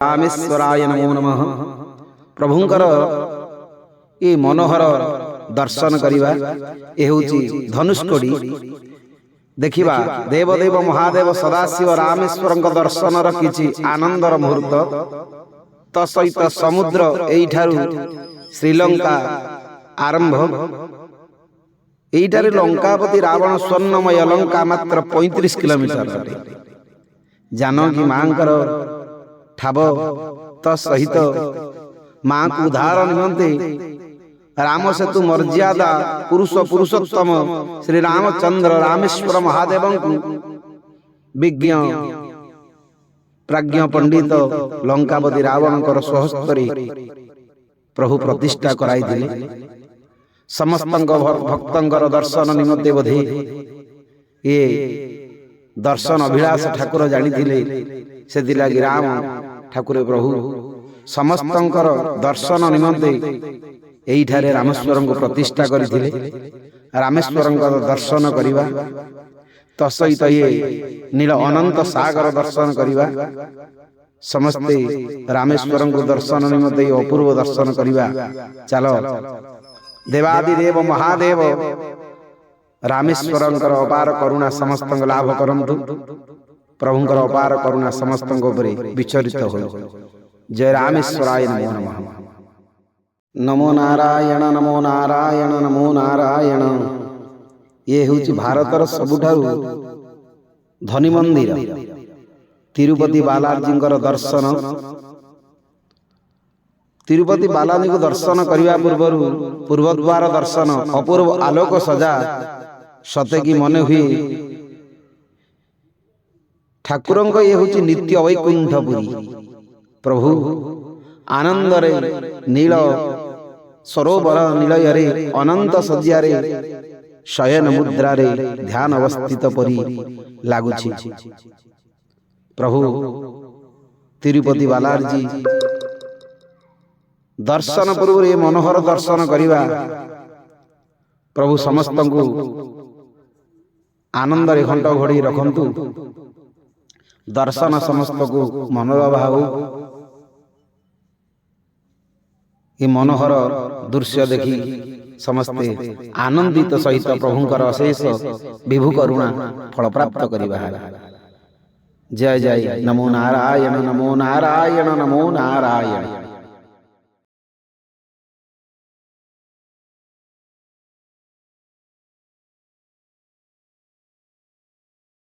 रामेश्वराय नमो नमः। प्रभुंकर ये मनोहर दर्शन करिबा ए होची धनुष्कोडी देखिबा देवदेव महादेव सदाशिव रामेश्वरंक दर्शन रखिछि आनंदर मुहूर्त तसहित समुद्र एइठारु श्रीलंका आरंभ। एइठारे लंकापति रावण स्वर्णमय लंका मात्र 35 किलोमीटर अटे। जानकी मांकर ठाब तसहित मां को उद्धार निमंते राम सेतु मर्यादा पुरुष पुरुषोत्तम श्री रामचंद्र रामेश्वर महादेव विज्ञ प्राज्ञ पंडित लंकापति रावण स्वहस्तरे प्रभु प्रतिष्ठा कराई दिले। समस्त भक्तंकर दर्शन निमंते बोधे ये दर्शन अभिलाष ठाकुर जानी से लगी राम ठाकुर प्रभु समस्तंकर दर्शन निमंते एइठारे रामेश्वरं को प्रतिष्ठा करथिले। रामेश्वरं का दर्शन करिबा तसहित ये नील अनंत सागर दर्शन करिबा समस्ते रामेश्वरं को दर्शन निमंते अपूर्व दर्शन करिबा। चलो देवादिदेव महादेव रामेश्वरं अपार करुणा समस्त लाभ करंतु। प्रभुंकर अपार करुणा समस्त विचरित हो। जय रामेश्वराय नमो नमः। नमो नारायण नमो नारायण नमो नारायण। ये होची भारतर सबुठारु धनी मंदिर तिरुपति बालाजी दर्शन। तिरुपति बालाजी को दर्शन करने पूर्व पूर्वद्वार दर्शन अपूर्व आलोक सजा सते की मन हुई ठाकुरंक ये होची नित्य वैकुंठपुरी। प्रभु आनंद रे नील सरोवर निलय अनंत सज्जारे शयन मुद्रा रे ध्यान अवस्थित परी लागुछि। प्रभु तिरुपति बालाजी दर्शन पूर्व ये मनोहर दर्शन करिबा प्रभु समस्त को आनंद रे घंट घोड़ी रखंतु। दर्शन समस्त को मनोरभा हो। ये मनोहर दृश्य देखी समस्ते आनंदित सहित प्रभुंकर अशेष विभु करुणा फल प्राप्त करिबा। जय जय नमो नारायण नमो नारायण नमो नारायण।